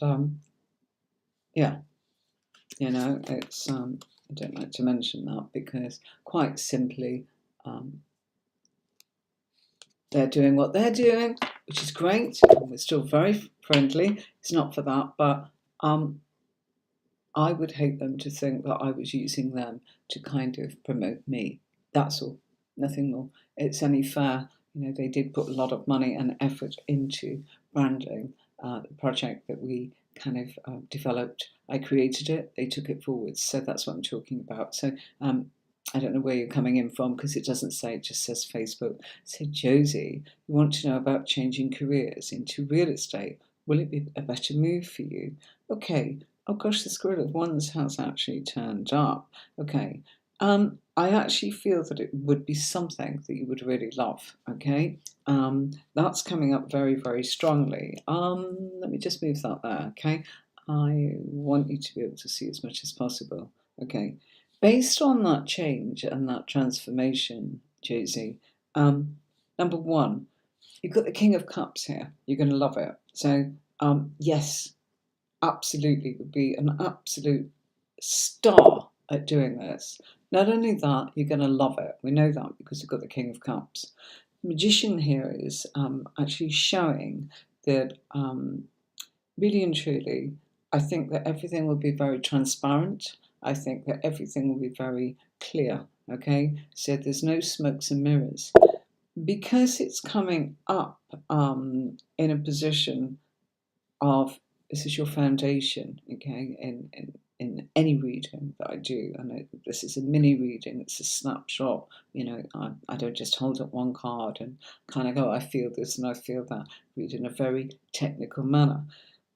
it's I don't like to mention that because quite simply they're doing what they're doing, which is great. And we're still very friendly. It's not for that, but I would hate them to think that I was using them to kind of promote me. That's all, nothing more. It's only fair. They did put a lot of money and effort into branding the project that we kind of developed. I created it, they took it forward. So that's what I'm talking about. So I don't know where you're coming in from because it doesn't say, it just says Facebook. So Josie, you want to know about changing careers into real estate. Will it be a better move for you? Okay. Oh gosh, the Squirrel of Wands has actually turned up. Okay. I actually feel that it would be something that you would really love. Okay. That's coming up very, very strongly. Let me just move that there. Okay. I want you to be able to see as much as possible. Okay. Based on that change and that transformation, Josie, number one, you've got the King of Cups here. You're going to love it. So, yes, absolutely would be an absolute star at doing this. Not only that, you're going to love it. We know that because you've got the King of Cups. The Magician here is actually showing that really and truly, I think that everything will be very transparent. I think that everything will be very clear. Okay, so there's no smokes and mirrors. Because it's coming up in a position of, this is your foundation, okay, in any reading that I do, and this is a mini reading, it's a snapshot, I don't just hold up one card and kind of go, I feel this and I feel that, read in a very technical manner.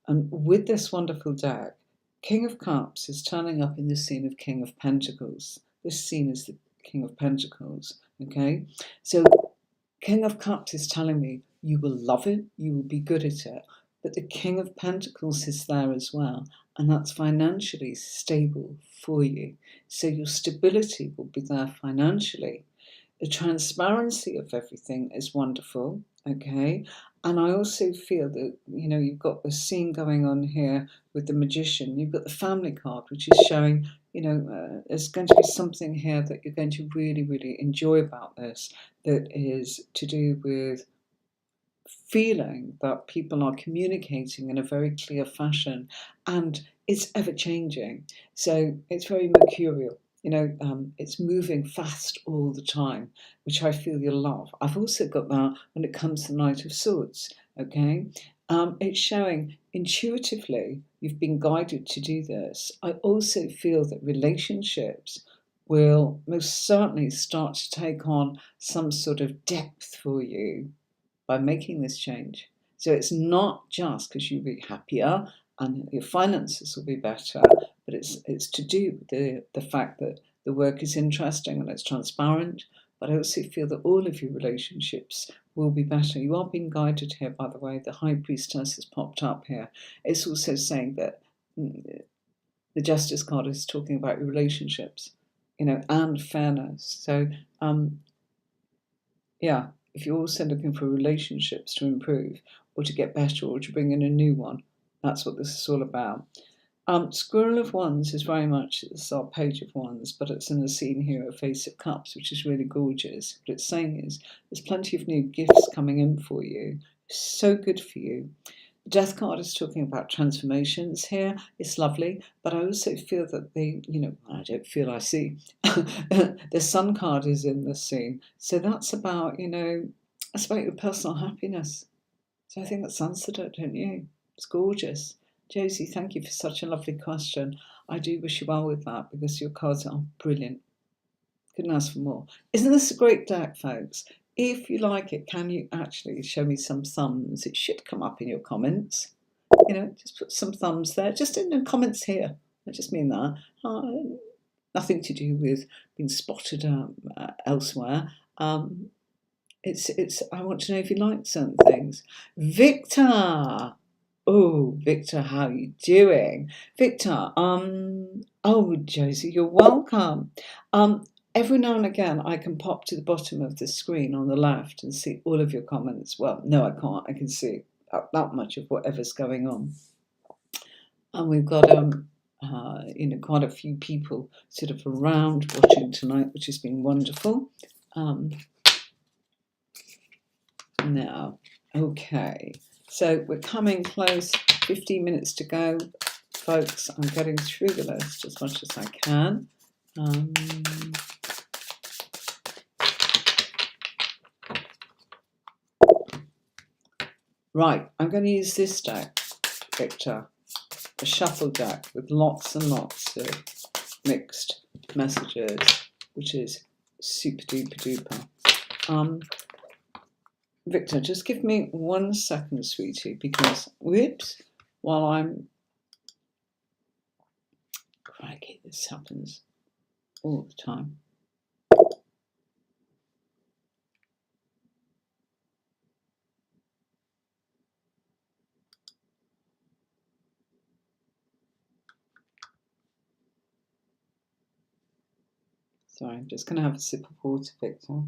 And with this wonderful deck, King of Cups is turning up in the scene of King of Pentacles. This scene is the King of Pentacles, okay? So King of Cups is telling me you will love it, you will be good at it, but the King of Pentacles is there as well, and that's financially stable for you. So your stability will be there financially. The transparency of everything is wonderful, okay? And I also feel that, you've got the scene going on here with the Magician. You've got the Family card, which is showing, there's going to be something here that you're going to really, really enjoy about this, that is to do with feeling that people are communicating in a very clear fashion, and it's ever changing. So it's very mercurial. It's moving fast all the time, which I feel you'll love. I've also got that when it comes to the Knight of Swords, okay? It's showing intuitively you've been guided to do this. I also feel that relationships will most certainly start to take on some sort of depth for you by making this change. So it's not just because you'll be happier and your finances will be better, but it's to do with the fact that the work is interesting and it's transparent. But I also feel that all of your relationships will be better. You are being guided here, by the way. The High Priestess has popped up here. It's also saying that the Justice card is talking about your relationships, and fairness. So, yeah, if you're also looking for relationships to improve or to get better or to bring in a new one, that's what this is all about. Squirrel of Wands is very much, it's our Page of Wands, but it's in the scene here of Ace of Cups, which is really gorgeous. What it's saying is there's plenty of new gifts coming in for you. So good for you. The Death card is talking about transformations here. It's lovely, but I also feel that I don't feel, I see. The Sun card is in the scene. So that's about, that's about your personal happiness. So I think that's answered it, don't you? It's gorgeous. Josie, thank you for such a lovely question. I do wish you well with that because your cards are brilliant. Couldn't ask for more. Isn't this a great deck, folks? If you like it, can you actually show me some thumbs? It should come up in your comments. Just put some thumbs there, just in the comments here. I just mean that. Nothing to do with being spotted elsewhere. It's. I want to know if you like certain things. Victor. Oh, Victor, how are you doing? Victor, oh, Josie, you're welcome. Every now and again, I can pop to the bottom of the screen on the left and see all of your comments. Well, no, I can't. I can see that much of whatever's going on. And we've got, quite a few people sort of around watching tonight, which has been wonderful. Now, Okay, so we're coming close, 15 minutes to go, folks. I'm getting through the list as much as I can. Right, I'm going to use this deck, Victor, a shuffle deck with lots and lots of mixed messages, which is super duper duper. Victor, just give me 1 second, sweetie, because, whoops, while I'm, crikey, this happens all the time. Sorry, I'm just going to have a sip of water, Victor.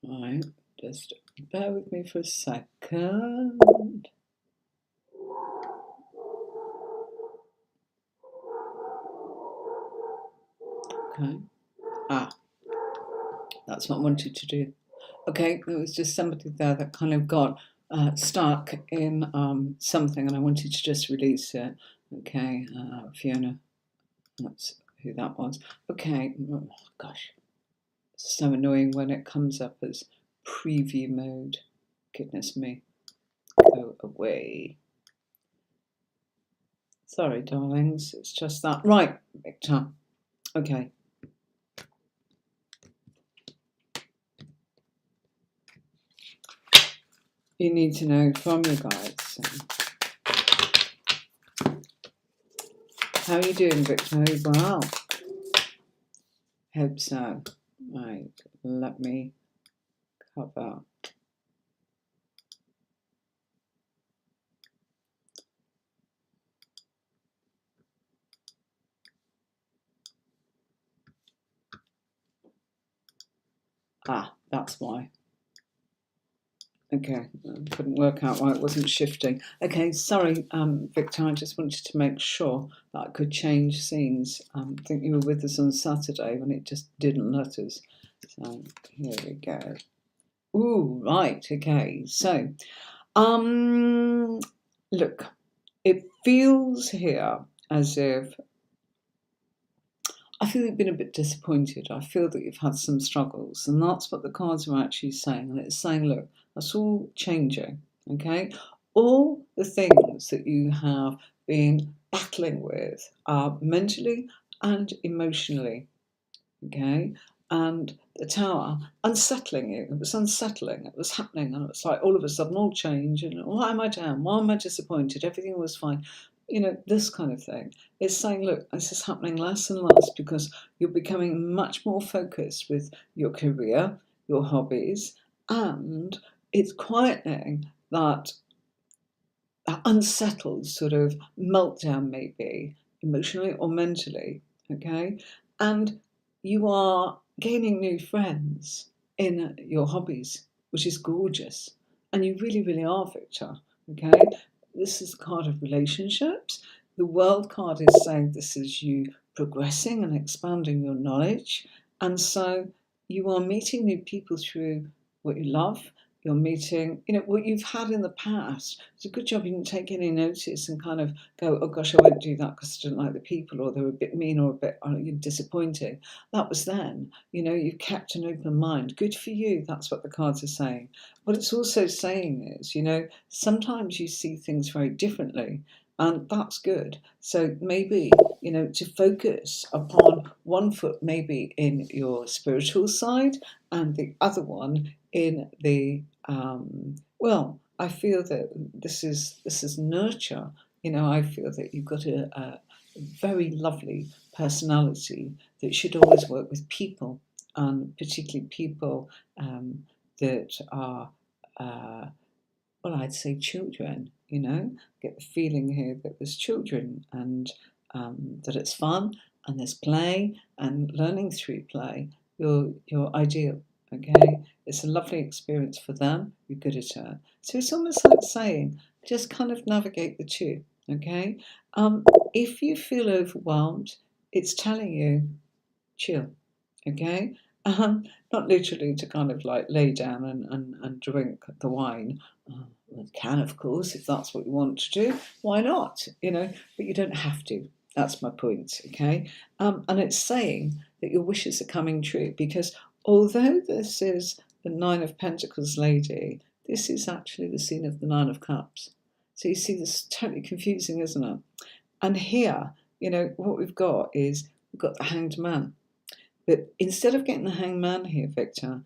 Right, just bear with me for a second. Okay. That's what I wanted to do. Okay, there was just somebody there that kind of got stuck in something, and I wanted to just release it. Okay, Fiona, that's who that was. Okay, oh, gosh, it's so annoying when it comes up as preview mode. Goodness me, go away. Sorry, darlings, it's just that. Right, Victor. Okay. You need to know from your guides. How are you doing, Victor? Well, hope so. Right, let me cover. That's why. Okay, couldn't work out why it wasn't shifting. Okay, sorry, Victor, I just wanted to make sure that I could change scenes. I think you were with us on Saturday when it just didn't let us. So here we go. Ooh, right, okay. So, look, it feels here as if I feel you've been a bit disappointed. I feel that you've had some struggles, and that's what the cards are actually saying. And it's saying, look, that's all changing, okay? All the things that you have been battling with are mentally and emotionally, okay? And the tower unsettling you. It was unsettling. It was happening, and it was like all of a sudden all change. And why am I down? Why am I disappointed? Everything was fine. You know, this kind of thing. It's saying, look, this is happening less and less because you're becoming much more focused with your career, your hobbies, and it's quietening that unsettled sort of meltdown, maybe emotionally or mentally, okay? And you are gaining new friends in your hobbies, which is gorgeous. And you really, really are, Victor, okay? This is a card of relationships. The World card is saying this is you progressing and expanding your knowledge. And so you are meeting new people through what you love. You're meeting, you know, what you've had in the past. It's a good job you didn't take any notice and kind of go, oh gosh, I won't do that because I didn't like the people, or they were a bit mean or a bit disappointing. That was then. You know, you kept an open mind. Good for you. That's what the cards are saying. What it's also saying is, you know, sometimes you see things very differently. And that's good. So maybe, you know, to focus upon one foot maybe in your spiritual side and the other one in the well, I feel that this is nurture. You know, I feel that you've got a very lovely personality that should always work with people, and particularly people that are well, I'd say children. You know, get the feeling here that there's children, and that it's fun and there's play and learning through play. You're ideal. Okay, it's a lovely experience for them. You're good at it. So it's almost like saying, just kind of navigate the two. Okay, if you feel overwhelmed, it's telling you, chill, okay? Not literally to kind of like lay down and drink the wine. You can, of course, if that's what you want to do. Why not? But you don't have to. That's my point, okay? And it's saying that your wishes are coming true because although this is the Nine of Pentacles lady, this is actually the scene of the Nine of Cups. So you see, this is totally confusing, isn't it? And here, what we've got is we've got the Hanged Man. But instead of getting the Hanged Man here, Victor,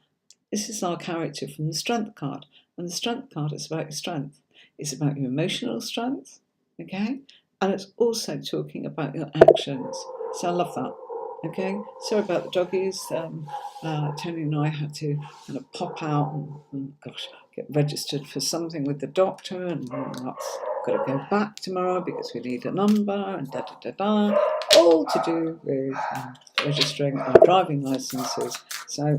this is our character from the Strength card. And the Strength card is about your strength. It's about your emotional strength, okay? And it's also talking about your actions. So I love that, okay? Sorry about the doggies. Tony and I had to kind of pop out and get registered for something with the doctor, and that's got to go back tomorrow because we need a number and da-da-da-da. All to do with registering our driving licenses. So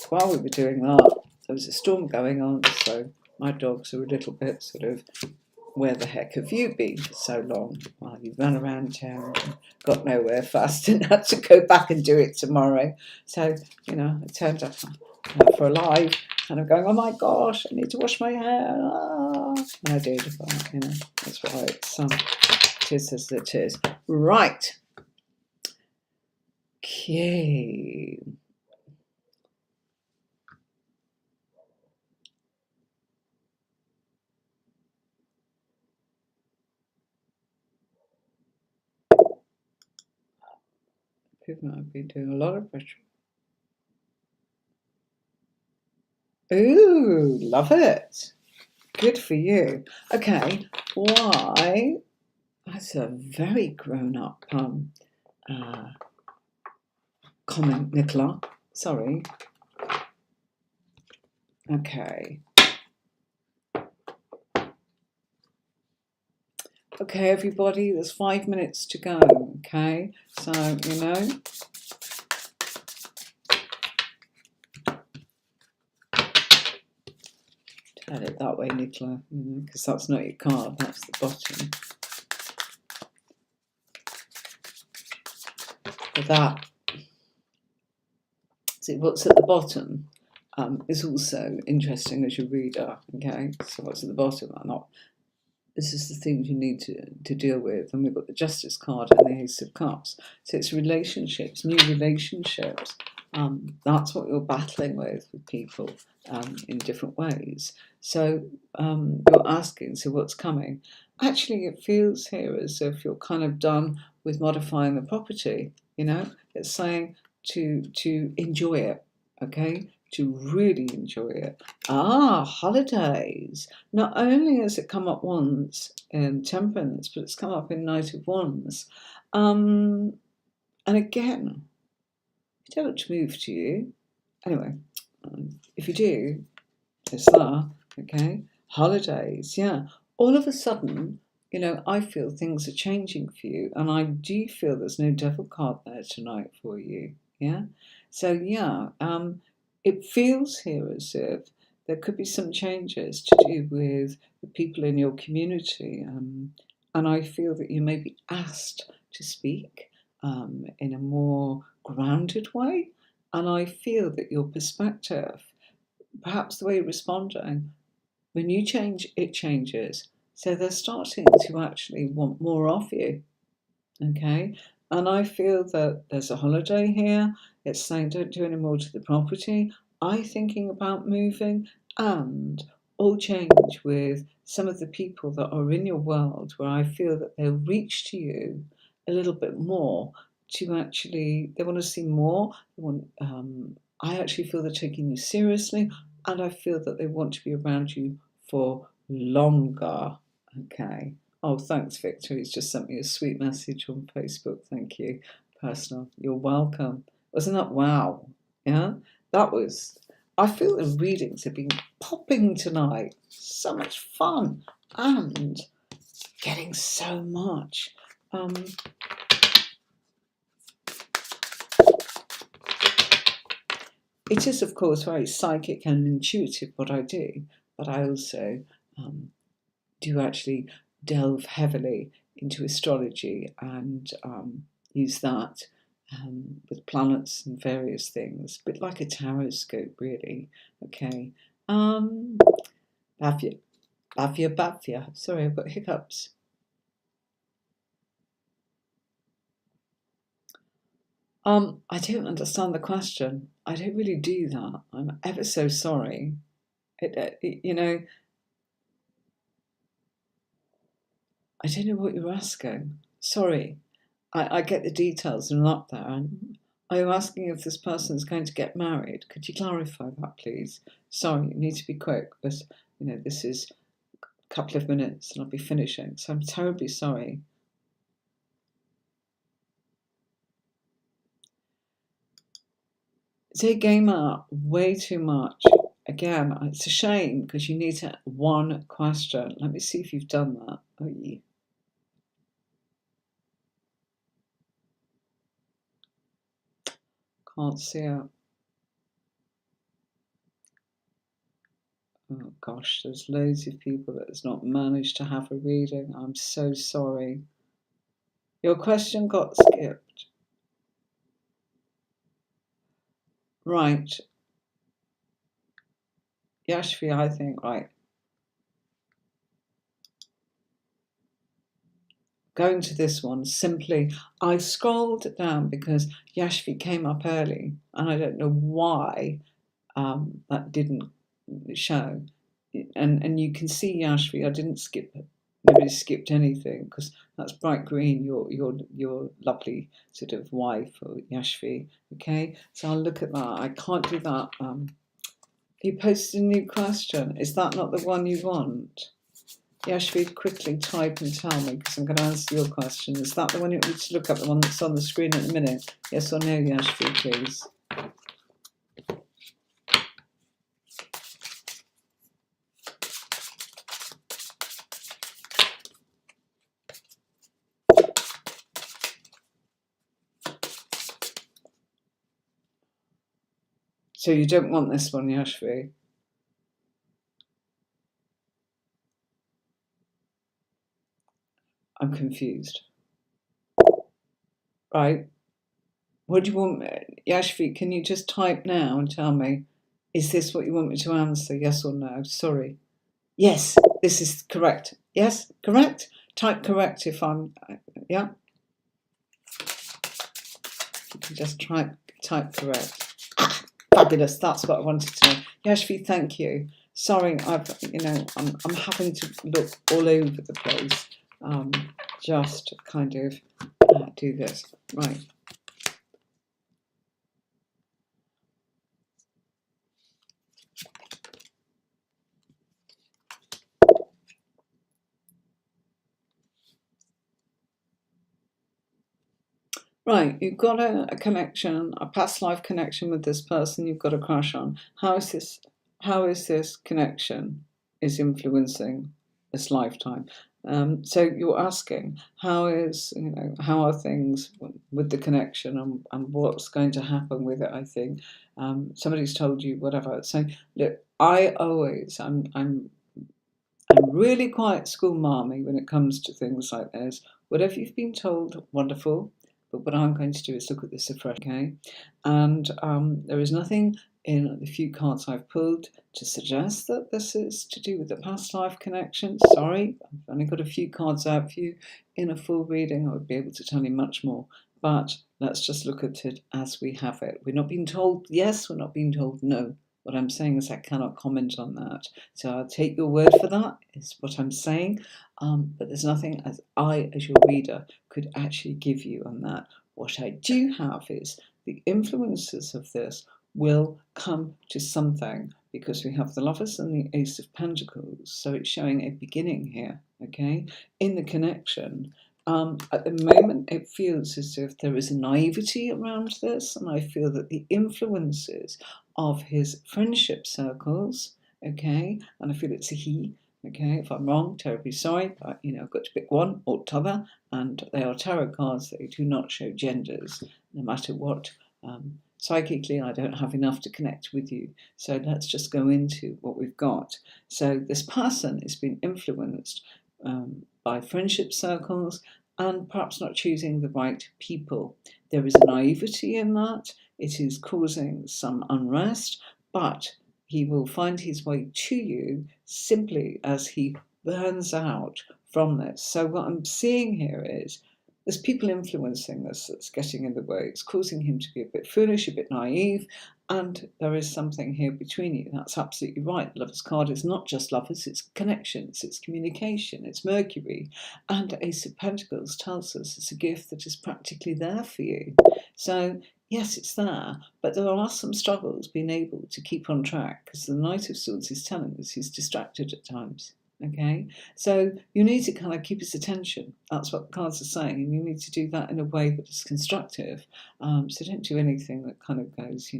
while we were doing that, there was a storm going on, so my dogs are a little bit sort of, where the heck have you been for so long? Well, you ran around town and got nowhere fast and had to go back and do it tomorrow. So, I turned up for a live and I'm going, oh my gosh, I need to wash my hair. And I did, but, that's why it is as it is. Right. Okay. People have been doing a lot of ritual. Ooh, love it. Good for you. Okay, why? That's a very grown-up comment, Nicola. Sorry. Okay. Okay, everybody, there's 5 minutes to go, okay? So, turn it that way, Nicola, because that's not your card, that's the bottom. For that, see, what's at the bottom is also interesting as your reader, okay? So what's at the bottom are not... This is the things you need to deal with. And we've got the Justice card and the Ace of Cups. So it's relationships, new relationships. That's what you're battling with people in different ways. So you're asking, so what's coming? Actually, it feels here as if you're kind of done with modifying the property, It's saying to enjoy it, okay? To really enjoy it. Holidays. Not only has it come up once in Temperance, but it's come up in Knight of Wands. And again, it don't move to you. Anyway, if you do, it's that, okay? Holidays, yeah. All of a sudden, I feel things are changing for you, and I do feel there's no devil card there tonight for you, yeah? So, yeah, it feels here as if there could be some changes to do with the people in your community. And I feel that you may be asked to speak in a more grounded way. And I feel that your perspective, perhaps the way you're responding, when you change, it changes. So they're starting to actually want more of you. Okay? And I feel that there's a holiday here. It's saying don't do any more to the property. I'm thinking about moving, and all change with some of the people that are in your world where I feel that they'll reach to you a little bit more to actually, they want to see more. I actually feel they're taking you seriously, and I feel that they want to be around you for longer. Okay. Oh, thanks, Victor. He's just sent me a sweet message on Facebook. Thank you. Personal. You're welcome. Wasn't that wow? Yeah? That was... I feel the readings have been popping tonight. So much fun. And getting so much. It is, of course, very psychic and intuitive what I do. But I also do actually delve heavily into astrology and use that with planets and various things, a bit like a tarot scope, really. Okay. Bhavya. Sorry, I've got hiccups. I don't understand the question. I don't really do that. I'm ever so sorry. You know, I don't know what you're asking. Sorry. I get the details and not there. And are you asking if this person is going to get married? Could you clarify that, please? Sorry, you need to be quick, but this is a couple of minutes and I'll be finishing. So I'm terribly sorry. They game out way too much. Again, it's a shame because you need to one question. Let me see if you've done that. Oh, yeah. Can't see it. Oh gosh, there's loads of people that has not managed to have a reading. I'm so sorry. Your question got skipped. Right. Yashvi, I think, right. Going to this one, simply, I scrolled down because Yashvi came up early and I don't know why that didn't show. And you can see Yashvi, I didn't skip it. Nobody skipped anything because that's bright green, your lovely sort of wife or Yashvi. Okay, so I'll look at that. I can't do that. You posted a new question. Is that not the one you want? Yashvi, quickly type and tell me because I'm going to answer your question. Is that the one you want me to look up, the one that's on the screen at the minute? Yes or no, Yashvi, please. So you don't want this one, Yashvi? I'm confused. Right. What do you want? Yashvi, can you just type now and tell me, is this what you want me to answer? Yes or no? Sorry. Yes, this is correct. Yes, correct? Type correct if I'm, yeah? You can just type correct. Fabulous, that's what I wanted to know. Yashvi, thank you. Sorry, I'm having to look all over the place. Just to kind of do this. Right. Right, you've got a connection, a past life connection with this person you've got a crush on. How is this connection is influencing this lifetime? So you're asking, how are things with the connection and what's going to happen with it, I think. Somebody's told you whatever. So look, I'm really quite school marmy when it comes to things like this. Whatever you've been told, wonderful. But what I'm going to do is look at this afresh, okay? And there is nothing in the few cards I've pulled to suggest that this is to do with the past life connection. Sorry, I've only got a few cards out for you. In a full reading, I would be able to tell you much more. But let's just look at it as we have it. We're not being told yes, we're not being told no. What I'm saying is I cannot comment on that. So I'll take your word for that, is what I'm saying. But there's nothing as your reader, could actually give you on that. What I do have is the influences of this will come to something because we have the Lovers and the Ace of Pentacles. So it's showing a beginning here, okay, in the connection. At the moment, it feels as if there is a naivety around this, and I feel that the influences of his friendship circles, okay, and I feel it's a he, okay, if I'm wrong, terribly sorry, but I've got to pick one or t'other, and they are tarot cards. They do not show genders, no matter what. Psychically, I don't have enough to connect with you, so let's just go into what we've got. So this person is being influenced by friendship circles, and perhaps not choosing the right people. There is a naivety in that. It is causing some unrest, but he will find his way to you simply as he burns out from this. So what I'm seeing here is there's people influencing this that's getting in the way. It's causing him to be a bit foolish, a bit naive, and there is something here between you. That's absolutely right. The Lover's card is not just lovers, it's connections, it's communication, it's Mercury. And Ace of Pentacles tells us it's a gift that is practically there for you. So yes, it's there, but there are some struggles being able to keep on track because the Knight of Swords is telling us he's distracted at times. Okay, so you need to kind of keep his attention. That's what the cards are saying, and you need to do that in a way that is constructive. So don't do anything that kind of goes,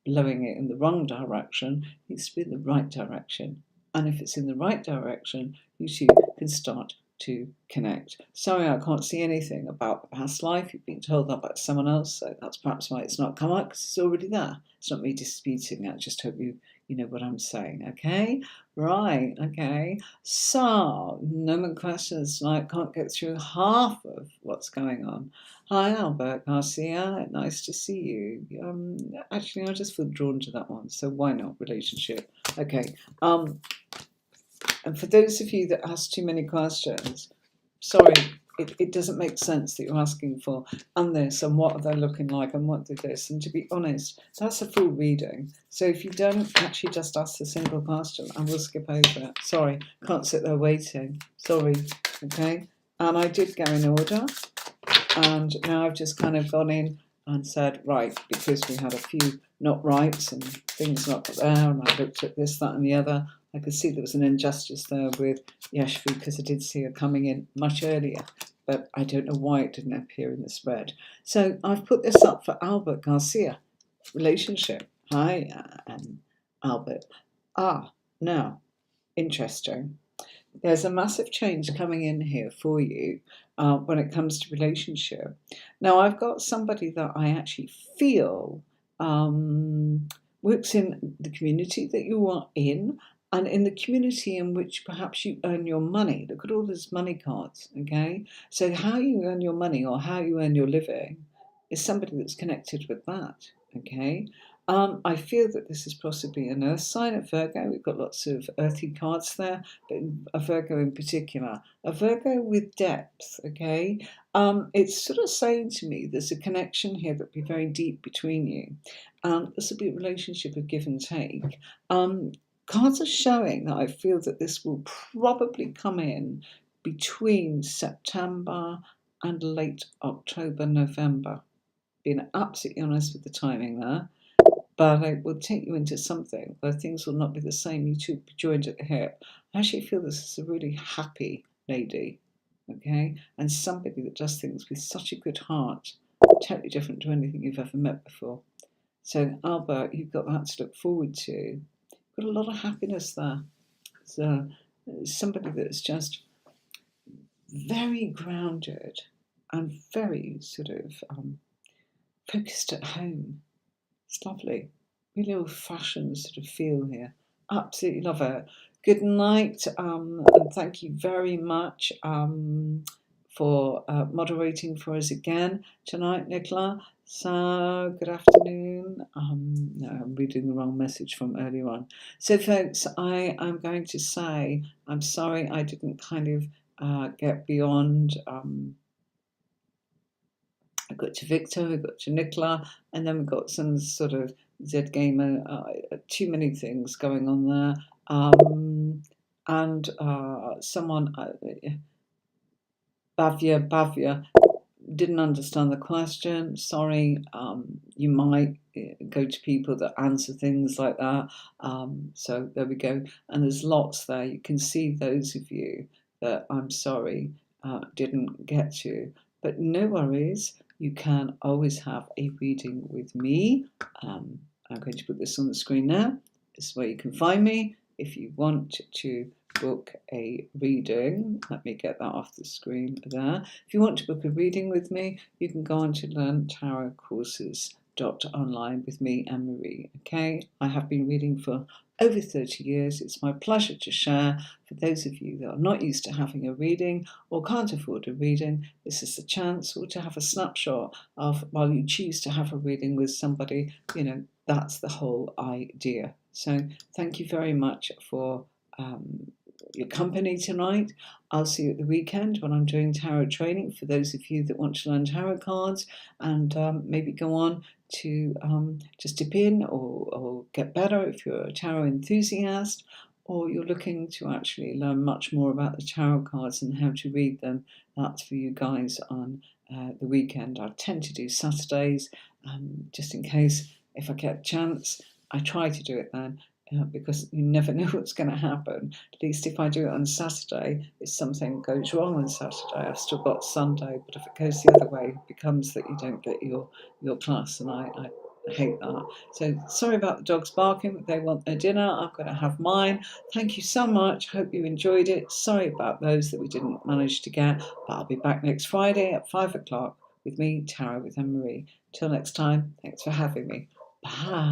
blowing it in the wrong direction. It needs to be in the right direction. And if it's in the right direction, you two can start to connect. Sorry, I can't see anything about the past life. You've been told that about someone else, so that's perhaps why it's not come up, because it's already there. It's not me disputing it. I just hope you know what I'm saying, okay? Right, okay. So, no more questions tonight. Can't get through half of what's going on. Hi, Albert Garcia. Nice to see you. Actually, I just feel drawn to that one, so why not relationship? Okay. And for those of you that ask too many questions, sorry, it doesn't make sense that you're asking for and this and what are they looking like and what did this. And to be honest, that's a full reading. So if you don't actually just ask the single question, I will skip over it. Sorry, can't sit there waiting. Sorry, okay? And I did go in order, and now I've just kind of gone in and said, right, because we had a few not rights and things not there, and I looked at this, that, and the other. I could see there was an injustice there with Yashvi because I did see her coming in much earlier, but I don't know why it didn't appear in the spread. So I've put this up for Albert Garcia. Relationship. Hi, Albert. Now, interesting. There's a massive change coming in here for you when it comes to relationship. Now, I've got somebody that I actually feel works in the community that you are in, and in the community in which perhaps you earn your money. Look at all those money cards, okay? So how you earn your money or how you earn your living is somebody that's connected with that, okay? I feel that this is possibly an earth sign at Virgo. We've got lots of earthy cards there, but a Virgo in particular. A Virgo with depth, okay? It's sort of saying to me there's a connection here that will be very deep between you. This will be a relationship of give and take. Cards are showing that I feel that this will probably come in between September and late October, November. Being absolutely honest with the timing there. But I will take you into something where things will not be the same. You two will be joined at the hip. I actually feel this is a really happy lady, okay? And somebody that does things with such a good heart, totally different to anything you've ever met before. So, Albert, you've got that to look forward to. Got a lot of happiness there. So, somebody that's just very grounded and very sort of focused at home. It's lovely. Really old-fashioned sort of feel here. Absolutely love it. Good night, and thank you very much for moderating for us again tonight, Nicola. So, good afternoon. No, I'm reading the wrong message from earlier on. So, folks, I am going to say I'm sorry I didn't kind of get beyond. I got to Victor, I got to Nicola, and then we got some sort of Z Gamer, too many things going on there. And someone, Bhavya, didn't understand the question. Sorry, you might go to people that answer things like that. So there we go. And there's lots there. You can see those of you that I'm sorry didn't get to. But no worries. You can always have a reading with me. I'm going to put this on the screen now. This is where you can find me if you want to book a reading. Let me get that off the screen there. If you want to book a reading with me, you can go on to learntarotcourses.com. Online with me, Anne-Marie. Okay, I have been reading for over 30 years. It's my pleasure to share. For those of you that are not used to having a reading or can't afford a reading, this is the chance, or to have a snapshot of, while you choose to have a reading with somebody, that's the whole idea. So thank you very much for your company tonight. I'll see you at the weekend when I'm doing tarot training for those of you that want to learn tarot cards and maybe go on to just dip in or get better if you're a tarot enthusiast, or you're looking to actually learn much more about the tarot cards and how to read them. That's for you guys on the weekend. I tend to do Saturdays, just in case if I get a chance. I try to do it then. Because you never know what's going to happen. At least if I do it on Saturday, if something goes wrong on Saturday, I've still got Sunday. But if it goes the other way, it becomes that you don't get your class, and I hate that. So sorry about the dogs barking, but they want their dinner. I'm going to have mine. Thank you so much. Hope you enjoyed it. Sorry about those that we didn't manage to get, but I'll be back next Friday at 5 o'clock with me, Tarot with Anne-Marie. Till next time, thanks for having me. Bye.